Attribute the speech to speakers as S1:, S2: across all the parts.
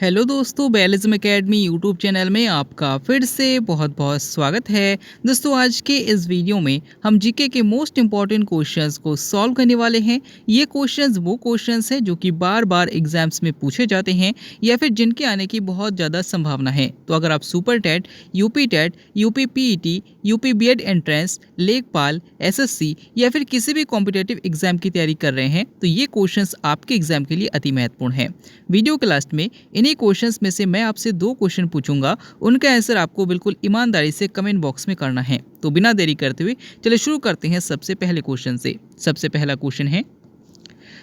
S1: Hello दोस्तों, बैलिज्म academy YouTube channel में आपका फिर से बहुत बहुत स्वागत है। दोस्तों, आज के इस वीडियो में हम जीके के मोस्ट इंपॉर्टेंट क्वेश्चंस को सॉल्व करने वाले हैं। ये क्वेश्चंस वो क्वेश्चंस हैं जो कि बार बार एग्जाम्स में पूछे जाते हैं या फिर जिनके आने की बहुत ज़्यादा संभावना है। तो अगर आप super TET, UP TET, UP PET, UP BEd entrance, लेखपाल, एसएससी या फिर किसी भी कॉम्पिटेटिव एग्जाम की तैयारी कर रहे हैं तो ये क्वेश्चंस आपके एग्जाम के लिए अति महत्वपूर्ण है। वीडियो के लास्ट में इन्हीं क्वेश्चंस में से मैं आपसे 2 क्वेश्चन पूछूंगा, उनका आंसर आपको बिल्कुल ईमानदारी से कमेंट बॉक्स में करना है। तो बिना देरी करते हुए चलिए शुरू करते हैं सबसे पहले क्वेश्चन से। सबसे पहला क्वेश्चन है,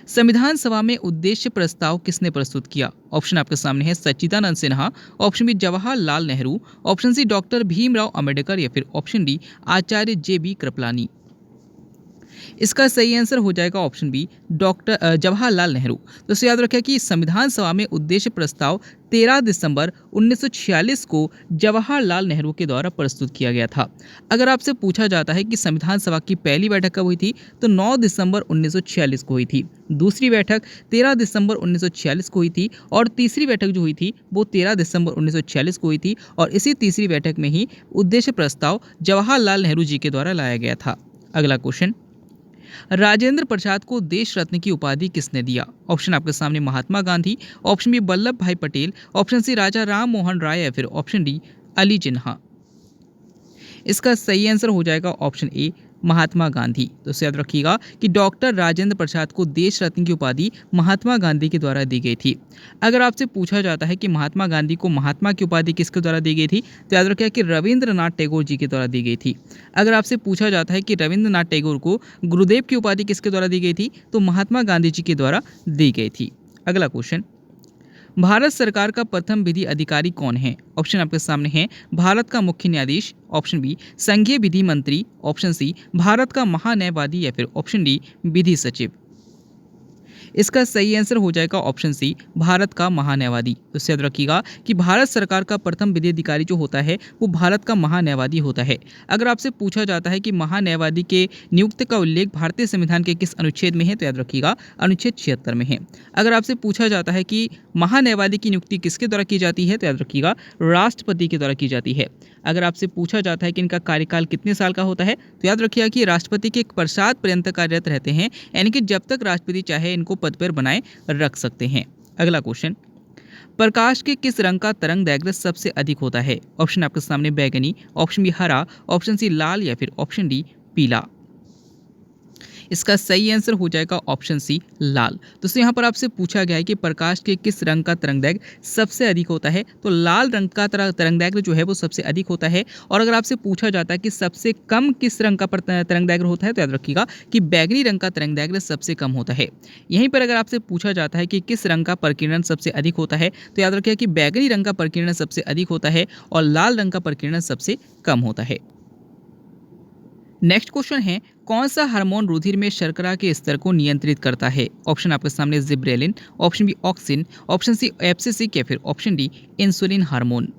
S1: संविधान सभा में उद्देश्य प्रस्ताव किसने प्रस्तुत किया? ऑप्शन आपके सामने है Sachchidanand Sinha, option B Jawaharlal Nehru, option C doctor Bhimrao Ambedkar या फिर ऑप्शन डी आचार्य जे.बी. कृपलानी। इसका सही आंसर हो जाएगा option B doctor Jawaharlal Nehru. दोस्तों याद रखें कि संविधान सभा में उद्देश्य प्रस्ताव 13 दिसंबर 1946 को जवाहरलाल नेहरू के द्वारा प्रस्तुत किया गया था। अगर आपसे पूछा जाता है कि संविधान सभा की पहली बैठक कब हुई थी, तो 9 दिसंबर 1946 को हुई थी। दूसरी बैठक 13 दिसंबर 1946 को हुई थी और तीसरी बैठक जो हुई थी वो 13 दिसंबर 1946 को हुई थी और इसी तीसरी बैठक में ही उद्देश्य प्रस्ताव जवाहरलाल नेहरू जी के द्वारा लाया गया था। अगला क्वेश्चन, राजेंद्र प्रसाद को देश रत्न की उपाधि किसने दिया? ऑप्शन आपके सामने महात्मा गांधी, ऑप्शन बी वल्लभ भाई पटेल, ऑप्शन सी राजा राम मोहन राय या फिर ऑप्शन डी अली जिन्हा। इसका सही आंसर हो जाएगा ऑप्शन ए महात्मा गांधी। तो याद रखिएगा कि डॉक्टर राजेंद्र प्रसाद को देश रत्न की उपाधि महात्मा गांधी के द्वारा दी गई थी। अगर आपसे पूछा जाता है कि महात्मा गांधी को महात्मा की उपाधि किसके द्वारा दी गई थी, तो याद रखिएगा कि रविंद्रनाथ टैगोर जी के द्वारा दी गई थी। अगर आपसे पूछा जाता है कि रविंद्रनाथ टैगोर को गुरुदेव की उपाधि किसके द्वारा दी गई थी, तो महात्मा गांधी जी के द्वारा दी गई थी। अगला क्वेश्चन, भारत सरकार का प्रथम विधि अधिकारी कौन है? ऑप्शन आपके सामने है भारत का मुख्य न्यायाधीश, ऑप्शन बी संघीय विधि मंत्री, ऑप्शन सी भारत का महान्यायवादी या फिर ऑप्शन डी विधि सचिव। इसका सही आंसर हो जाएगा ऑप्शन सी भारत का महान्यायवादी। तो याद रखिएगा कि भारत सरकार का प्रथम विधि अधिकारी जो होता है वो भारत का महान्यायवादी होता है। अगर आपसे पूछा जाता है कि महान्यायवादी के नियुक्ति का उल्लेख भारतीय संविधान के किस अनुच्छेद में है, तो याद रखिएगा अनुच्छेद 76 में है। अगर आपसे पूछा जाता है कि महान्यायवादी की नियुक्ति किसके द्वारा की जाती है, तो याद रखिएगा राष्ट्रपति के द्वारा की जाती है। अगर आपसे पूछा जाता है कि इनका कार्यकाल कितने साल का होता है, तो याद रखिएगा कि राष्ट्रपति के पश्चात पर्यंत कार्यरत रहते हैं, यानी कि जब तक राष्ट्रपति चाहे इनको पद पर बनाए रख सकते हैं। अगला क्वेश्चन, प्रकाश के किस रंग का तरंग दैर्घ्य सबसे अधिक होता है? ऑप्शन आपके सामने बैगनी, ऑप्शन बी हरा, ऑप्शन सी लाल या फिर ऑप्शन डी पीला। इसका सही आंसर हो जाएगा ऑप्शन सी लाल। दोस्तों यहाँ पर आपसे पूछा गया है कि प्रकाश के किस रंग का तरंगदैर्घ्य सबसे अधिक होता है, तो लाल रंग का तरंगदैर्घ्य जो है वो सबसे अधिक होता है। और अगर आपसे पूछा जाता है कि सबसे कम किस रंग का तरंगदैर्घ्य होता है, तो याद रखिएगा कि बैगनी रंग का तरंगदैर्घ्य सबसे कम होता है। यहीं पर अगर आपसे पूछा जाता है कि किस रंग का प्रकीर्णन सबसे अधिक होता है, तो याद रखिएगा कि बैगनी रंग का प्रकीर्णन सबसे अधिक होता है और लाल रंग का प्रकीर्णन सबसे कम होता है। नेक्स्ट क्वेश्चन है, कौन सा हार्मोन रुधिर में शर्करा के स्तर को नियंत्रित करता है? ऑप्शन आपके सामने gibberellin, option B auxin, option C abscisic या फिर ऑप्शन डी इंसुलिन हार्मोन।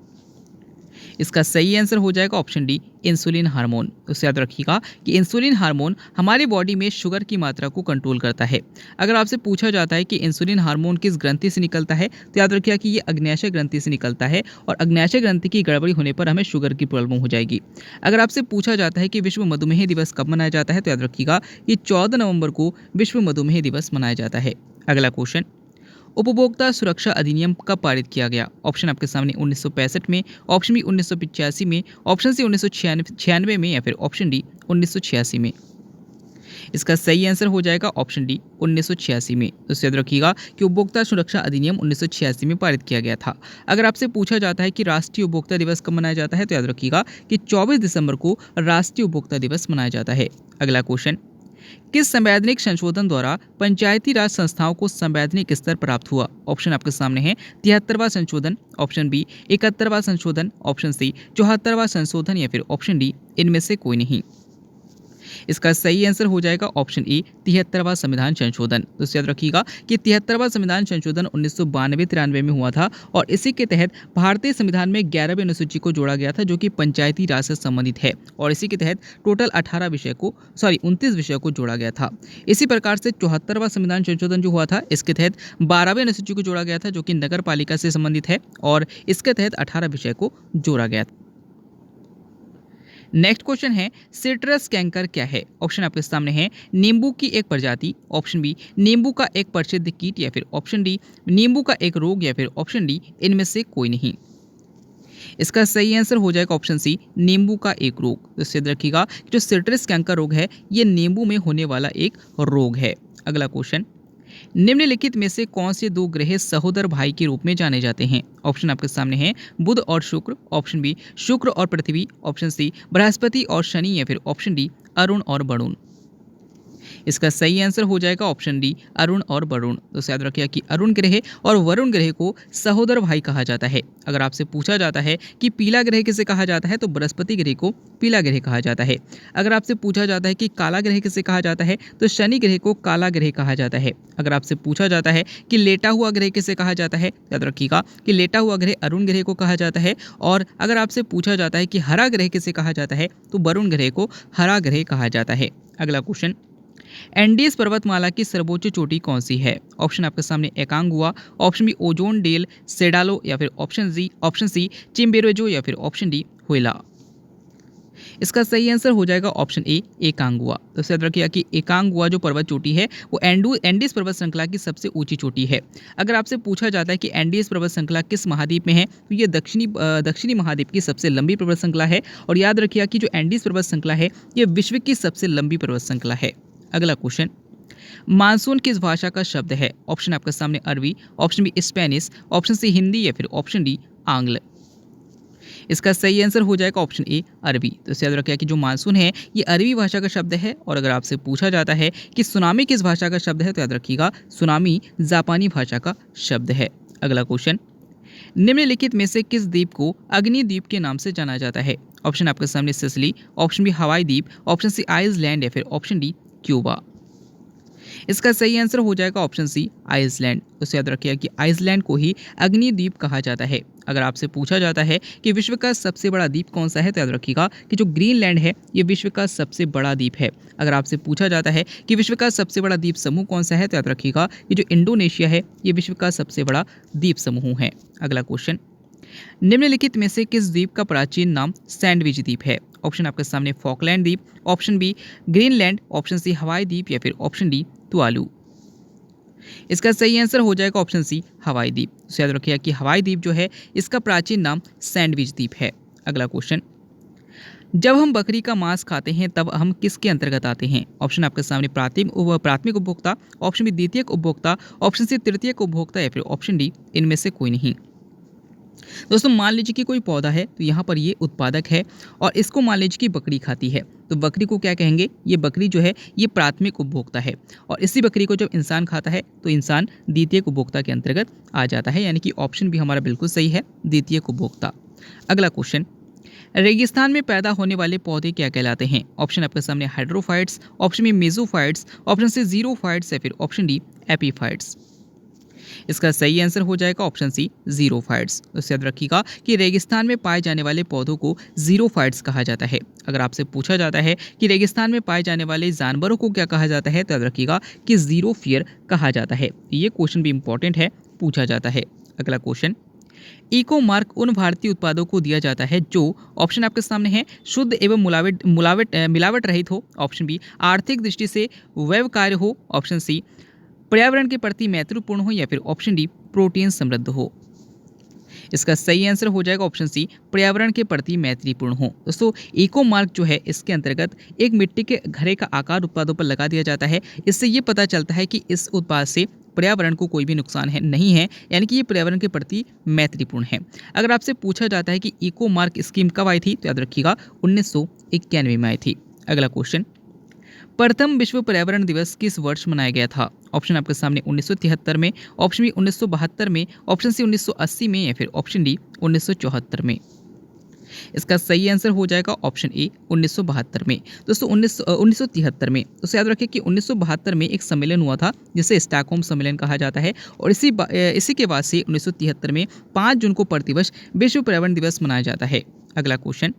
S1: इसका सही आंसर हो जाएगा ऑप्शन डी इंसुलिन हार्मोन। तो याद रखिएगा कि इंसुलिन हार्मोन हमारे बॉडी में शुगर की मात्रा को कंट्रोल करता है। अगर आपसे पूछा जाता है कि इंसुलिन हार्मोन किस ग्रंथि से निकलता है, तो याद रखिएगा कि ये अग्न्याशय ग्रंथि से निकलता है और अग्न्याशय ग्रंथि की गड़बड़ी होने पर हमें शुगर की प्रॉब्लम हो जाएगी। अगर आपसे पूछा जाता है कि विश्व मधुमेह दिवस कब मनाया जाता है, तो याद रखिएगा कि 14 नवंबर को विश्व मधुमेह दिवस मनाया जाता है। अगला क्वेश्चन, उपभोक्ता सुरक्षा अधिनियम कब पारित किया गया? ऑप्शन आपके सामने 1965 में, ऑप्शन बी 1985 में, ऑप्शन सी 1996 में या फिर ऑप्शन डी 1986 में। इसका सही आंसर हो जाएगा ऑप्शन डी 1986 में। तो याद रखिएगा कि उपभोक्ता सुरक्षा अधिनियम 1986 में पारित किया गया था। अगर आपसे पूछा जाता है कि राष्ट्रीय उपभोक्ता दिवस कब मनाया जाता है, तो याद रखिएगा कि 24 दिसंबर को राष्ट्रीय उपभोक्ता दिवस मनाया जाता है। अगला क्वेश्चन, किस संवैधानिक संशोधन द्वारा पंचायती राज संस्थाओं को संवैधानिक स्तर प्राप्त हुआ? ऑप्शन आपके सामने है 73वां संशोधन, ऑप्शन बी 71वां संशोधन, ऑप्शन सी 74वां संशोधन या फिर ऑप्शन डी इनमें से कोई नहीं। इसका सही आंसर हो जाएगा ऑप्शन ए 73वां संविधान संशोधन। तो याद रखिएगा कि 73वां संविधान संशोधन 1992-93 में हुआ था और इसी के तहत भारतीय संविधान में 11वीं अनुसूची को जोड़ा गया था जो कि पंचायती राज से संबंधित है और इसी के तहत टोटल 29 विषयों को जोड़ा गया था। इसी प्रकार से 74वां संविधान संशोधन जो हुआ था इसके तहत 12वीं अनुसूची को जोड़ा गया था जो कि नगर पालिका से संबंधित है और इसके तहत 18 विषय को जोड़ा गया था। नेक्स्ट क्वेश्चन है सिट्रस कैंकर क्या है? ऑप्शन आपके सामने है नींबू की एक प्रजाति, ऑप्शन बी नींबू का एक प्रसिद्ध कीट या फिर ऑप्शन डी नींबू का एक रोग या फिर ऑप्शन डी इनमें से कोई नहीं। इसका सही आंसर हो जाएगा ऑप्शन सी नींबू का एक रोग। तो याद रखिएगा जो सिट्रस कैंकर रोग है ये नींबू में होने वाला एक रोग है। अगला क्वेश्चन, निम्नलिखित में से कौन से दो ग्रह सहोदर भाई के रूप में जाने जाते हैं? ऑप्शन आपके सामने है बुध और शुक्र, ऑप्शन बी शुक्र और पृथ्वी, ऑप्शन सी बृहस्पति और शनि या फिर ऑप्शन डी अरुण और वरुण। इसका सही आंसर हो जाएगा ऑप्शन डी अरुण और वरुण। तो याद रखिएगा कि अरुण ग्रह और वरुण ग्रह को सहोदर भाई कहा जाता है। अगर आपसे पूछा जाता है कि पीला ग्रह किसे कहा जाता है तो बृहस्पति ग्रह को पीला ग्रह कहा जाता है। अगर आपसे पूछा जाता है कि काला ग्रह किसे कहा जाता है तो शनि ग्रह को काला ग्रह कहा जाता है। अगर आपसे पूछा जाता है कि लेटा हुआ ग्रह किसे कहा जाता है, याद रखिएगा कि लेटा हुआ ग्रह अरुण ग्रह को कहा जाता है। और अगर आपसे पूछा जाता है कि हरा ग्रह किसे कहा जाता है तो वरुण ग्रह को हरा ग्रह कहा जाता है। अगला क्वेश्चन, एंडीज पर्वतमाला की सर्वोच्च चोटी कौन सी है? ऑप्शन आपके सामने Aconcagua, option B Ojos del सेडालो या फिर ऑप्शन सी चिम्बेरोजो या फिर ऑप्शन डी हुएला। इसका सही आंसर हो जाएगा ऑप्शन ए एकांगुआ। तो याद रखिएगा कि एकांगुआ जो पर्वत चोटी है वो एंडीज पर्वत श्रृंखला की सबसे ऊंची चोटी है। अगर आपसे पूछा जाता है कि एंडीज पर्वत श्रृंखला किस महाद्वीप में है तो ये दक्षिणी महाद्वीप की सबसे लंबी पर्वत श्रृंखला है। और याद रखिएगा कि जो एंडीज पर्वत श्रृंखला है ये विश्व की सबसे लंबी पर्वत श्रृंखला है। अगला क्वेश्चन, मानसून किस भाषा का शब्द है? ऑप्शन आपके सामने अरबी, option B Spanish, option C Hindi या फिर ऑप्शन डी आंग्ल। इसका सही आंसर हो जाएगा ऑप्शन ए अरबी। तो याद रखिएगा कि जो मानसून है ये अरबी भाषा का शब्द है। और अगर आपसे पूछा जाता है कि सुनामी किस भाषा का शब्द है तो याद रखिएगा सुनामी जापानी भाषा का शब्द है। अगला क्वेश्चन, निम्नलिखित में से किस द्वीप को अग्नि द्वीप के नाम से जाना जाता है? ऑप्शन आपके सामने सिसिली, ऑप्शन बी हवाई द्वीप, ऑप्शन सी आइसलैंड या फिर ऑप्शन डी क्यूबा। इसका सही आंसर हो जाएगा ऑप्शन सी आइसलैंड। तो याद रखिएगा कि आइसलैंड को ही अग्नि द्वीप कहा जाता है। अगर आपसे पूछा जाता है कि विश्व का सबसे बड़ा द्वीप कौन सा है तो याद रखिएगा कि जो ग्रीनलैंड है ये विश्व का सबसे बड़ा द्वीप है। अगर आपसे पूछा जाता है कि विश्व का सबसे बड़ा द्वीप समूह कौन सा है तो याद रखिएगा कि जो इंडोनेशिया है ये विश्व का सबसे बड़ा द्वीप समूह है। अगला क्वेश्चन, निम्नलिखित में से किस द्वीप का प्राचीन नाम सैंडविच द्वीप है? ऑप्शन आपके सामने फॉकलैंड द्वीप, option B Greenland, option C Hawaii द्वीप या फिर ऑप्शन डी तुवालू। इसका सही आंसर हो जाएगा ऑप्शन सी हवाई द्वीप। तो याद रखिएगा कि हवाई द्वीप जो है इसका प्राचीन नाम सैंडविच द्वीप है। अगला क्वेश्चन, जब हम बकरी का मांस खाते हैं तब हम किसके अंतर्गत आते हैं? ऑप्शन आपके सामने प्राथमिक उपभोक्ता, ऑप्शन बी द्वितीयक उपभोक्ता, ऑप्शन सी तृतीयक उपभोक्ता या फिर ऑप्शन डी इनमें से कोई नहीं। दोस्तों मान लीजिए कि कोई पौधा है तो यहाँ पर ये उत्पादक है और इसको मान लीजिए कि बकरी खाती है तो बकरी को क्या कहेंगे? ये बकरी जो है ये प्राथमिक उपभोक्ता है। और इसी बकरी को जब इंसान खाता है तो इंसान द्वितीयक उपभोक्ता के अंतर्गत आ जाता है। यानी कि ऑप्शन भी हमारा बिल्कुल सही है, द्वितीयक उपभोक्ता। अगला क्वेश्चन, रेगिस्तान में पैदा होने वाले पौधे क्या कहलाते हैं? ऑप्शन आपके सामने hydrophytes, option B mesophytes, option C xerophytes या फिर ऑप्शन डी एपीफाइट्स। इसका सही आंसर हो जाएगा ऑप्शन सी जीरोफाइट्स। तो याद रखिएगा कि रेगिस्तान में पाए जाने वाले पौधों को जीरोफाइट्स कहा जाता है। अगर आपसे पूछा जाता है कि रेगिस्तान में पाए जाने वाले जानवरों को क्या कहा जाता है तो याद रखिएगा कि जीरोफियर कहा जाता है। ये क्वेश्चन भी इंपॉर्टेंट है, पूछा जाता है। अगला क्वेश्चन, इको मार्क उन भारतीय उत्पादों को दिया जाता है जो ऑप्शन आपके सामने है शुद्ध एवं मिलावट रहित हो, ऑप्शन बी आर्थिक दृष्टि से व्यवहार्य हो, ऑप्शन सी पर्यावरण के प्रति मैत्रीपूर्ण हो या फिर ऑप्शन डी प्रोटीन समृद्ध हो। इसका सही आंसर हो जाएगा ऑप्शन सी पर्यावरण के प्रति मैत्रीपूर्ण हो। दोस्तों इको मार्क जो है इसके अंतर्गत एक मिट्टी के घड़े का आकार उत्पादों पर लगा दिया जाता है। इससे ये पता चलता है कि इस उत्पाद से पर्यावरण को कोई भी नुकसान है नहीं है, यानी कि ये पर्यावरण के प्रति मैत्रीपूर्ण है। अगर आपसे पूछा जाता है कि इको मार्क स्कीम कब आई थी तो याद रखिएगा 1991 में आई थी। अगला क्वेश्चन, प्रथम विश्व पर्यावरण दिवस किस वर्ष मनाया गया था? ऑप्शन आपके सामने 1973 में, ऑप्शन बी 1972 में, ऑप्शन सी 1980 में या फिर ऑप्शन डी 1974 में। इसका सही आंसर हो जाएगा ऑप्शन ए 1972 में। दोस्तों 1973 में। तो याद रखिए कि 1972 में एक सम्मेलन हुआ था जिसे स्टॉकहोम सम्मेलन कहा जाता है और इसी के बाद से 1973 में 5 जून को प्रतिवर्ष विश्व पर्यावरण दिवस मनाया जाता है। अगला क्वेश्चन,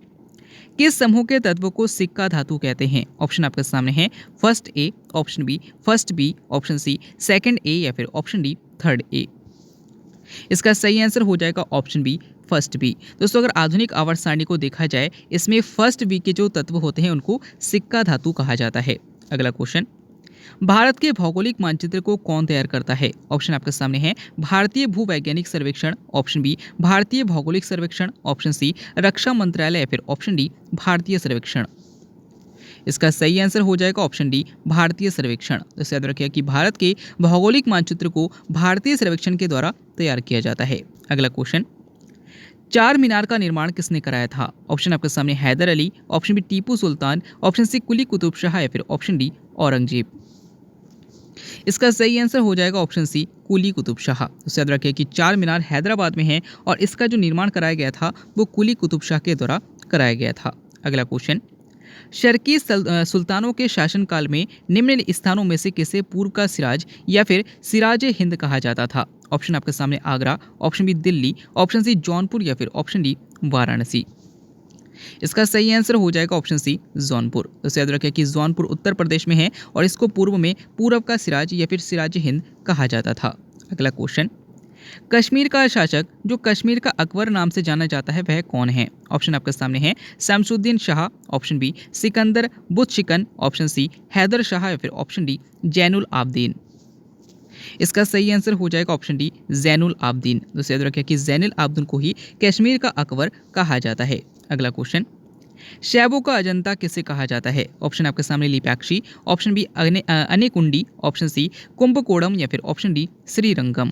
S1: किस समूह के तत्व को सिक्का धातु कहते हैं? ऑप्शन आपके सामने है first A, option B first B, option C second A या फिर ऑप्शन डी थर्ड ए। इसका सही आंसर हो जाएगा ऑप्शन बी फर्स्ट बी। दोस्तों अगर आधुनिक आवर्त सारणी को देखा जाए इसमें फर्स्ट बी के जो तत्व होते हैं उनको सिक्का धातु कहा जाता है। अगला क्वेश्चन, भारत के भौगोलिक मानचित्र को कौन तैयार करता है? ऑप्शन आपके सामने है भारतीय भूवैज्ञानिक सर्वेक्षण, ऑप्शन बी भारतीय भौगोलिक सर्वेक्षण, ऑप्शन सी रक्षा मंत्रालय या फिर ऑप्शन डी भारतीय सर्वेक्षण। इसका सही आंसर हो जाएगा ऑप्शन डी भारतीय सर्वेक्षण। तो याद रखिए कि भारत के भौगोलिक मानचित्र को भारतीय सर्वेक्षण के द्वारा तैयार किया जाता है। अगला क्वेश्चन, चार मीनार का निर्माण किसने कराया था? ऑप्शन आपके सामने Haider Ali, option B Tipu Sultan, option C कुली कुतुब शाह या फिर ऑप्शन डी औरंगजेब। इसका सही आंसर हो जाएगा ऑप्शन सी कुली कुतुब शाह। तो याद रखिए कि चार मीनार हैदराबाद में है और इसका जो निर्माण कराया गया था वो कुली कुतुब शाह के द्वारा कराया गया था। अगला क्वेश्चन, शर्की सुल्तानों के शासनकाल में निम्न स्थानों में से किसे पूर्व का सिराज या फिर सिराज हिंद कहा जाता था? ऑप्शन आपके सामने Agra, option B Delhi, option C Jaunpur या फिर ऑप्शन डी वाराणसी। इसका सही आंसर हो जाएगा ऑप्शन सी जौनपुर। तो याद रखिए कि जौनपुर उत्तर प्रदेश में है और इसको पूर्व में पूरब का सिराज या फिर सिराज हिंद कहा जाता था। अगला क्वेश्चन, कश्मीर का शासक जो कश्मीर का अकबर नाम से जाना जाता है वह कौन है? ऑप्शन आपके सामने है Shamsuddin Shah, option B Sikandar Butshikan, option C Haider Shah या फिर ऑप्शन डी जैनुल आबदीन। इसका सही आंसर हो जाएगा ऑप्शन डी जैनुल आबदीन। तो याद रखिए कि जैनुल आबदीन को ही कश्मीर का अकबर कहा जाता है। अगला क्वेश्चन, शैबों का अजंता किसे कहा जाता है? ऑप्शन आपके सामने Lepakshi, option B Anegundi, option C Kumbakonam या फिर ऑप्शन डी श्रीरंगम।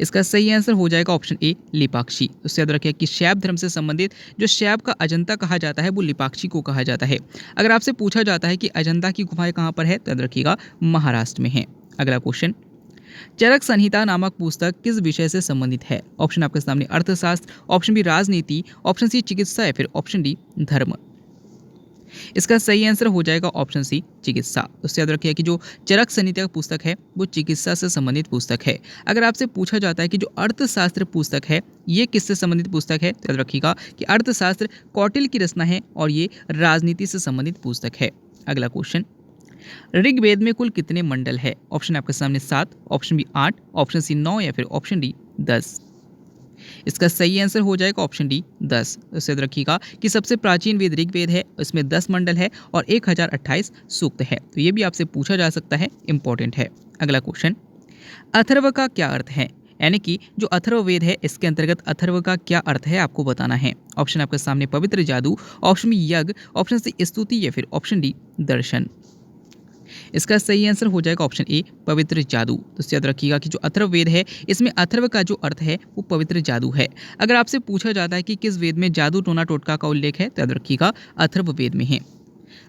S1: इसका सही आंसर हो जाएगा ऑप्शन ए लिपाक्षी। तो याद रखिए कि शैव धर्म से संबंधित जो शैव का अजंता कहा जाता है वो लिपाक्षी को कहा जाता है। अगर आपसे पूछा जाता है कि अजंता की गुफाएं कहाँ पर है तो याद रखिएगा महाराष्ट्र में है। अगला क्वेश्चन, चरक संहिता नामक पुस्तक किस विषय से संबंधित है? ऑप्शन आपके सामने अर्थशास्त्र, ऑप्शन बी राजनीति, ऑप्शन सी चिकित्सा या फिर ऑप्शन डी धर्म। इसका सही आंसर हो जाएगा ऑप्शन सी चिकित्सा। तो याद रखिए कि जो चरक संहिता पुस्तक है वो चिकित्सा से संबंधित पुस्तक है। अगर आपसे पूछा जाता है कि जो अर्थशास्त्र पुस्तक है ये किससे संबंधित पुस्तक है तो याद रखिएगा कि अर्थशास्त्र कौटिल्य की रचना है और ये राजनीति से संबंधित पुस्तक है। अगला क्वेश्चन, ऋग्वेद में कुल कितने मंडल है? ऑप्शन आपके सामने 7, ऑप्शन बी 8, ऑप्शन सी 9 या फिर ऑप्शन डी 10। इसका सही आंसर हो जाएगा ऑप्शन डी 10। तो याद रखिएगा कि सबसे प्राचीन वेद ऋग्वेद है, इसमें 10 मंडल है और 1028 सूक्त है। तो ये भी आपसे पूछा जा सकता है, इंपॉर्टेंट है। अगला क्वेश्चन, अथर्व का क्या अर्थ है? यानी कि जो अथर्ववेद है इसके अंतर्गत अथर्व का क्या अर्थ है आपको बताना है। ऑप्शन आपके सामने पवित्र जादू, ऑप्शन बी यज्ञ, ऑप्शन सी स्तुति या फिर ऑप्शन डी दर्शन। इसका सही आंसर हो जाएगा ऑप्शन ए पवित्र जादू। तो याद रखिएगा कि जो अथर्ववेद है इसमें अथर्व का जो अर्थ है वो पवित्र जादू है। अगर आपसे पूछा जाता है कि किस वेद में जादू टोना टोटका का उल्लेख है तो याद रखिएगा अथर्ववेद में है।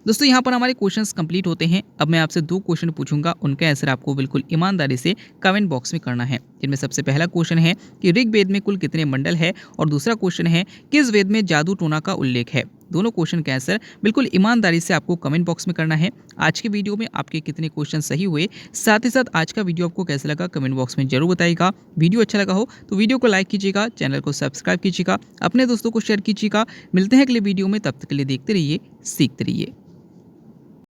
S1: दोस्तों यहाँ पर हमारे क्वेश्चंस कंप्लीट होते हैं। अब मैं आपसे 2 क्वेश्चन पूछूंगा, उनका आंसर आपको बिल्कुल ईमानदारी से कमेंट बॉक्स में करना है। जिनमें सबसे पहला क्वेश्चन है कि ऋग्वेद में कुल कितने मंडल है और दूसरा क्वेश्चन है किस वेद में जादू टोना का उल्लेख है। दोनों क्वेश्चन का आंसर बिल्कुल ईमानदारी से आपको कमेंट बॉक्स में करना है। आज के वीडियो में आपके कितने क्वेश्चन सही हुए, साथ ही साथ आज का वीडियो आपको कैसा लगा कमेंट बॉक्स में जरूर बताइएगा। वीडियो अच्छा लगा हो तो वीडियो को लाइक कीजिएगा, चैनल को सब्सक्राइब कीजिएगा, अपने दोस्तों को शेयर कीजिएगा। मिलते हैं अगले वीडियो में, तब तक के लिए देखते रहिए, सीखते रहिए।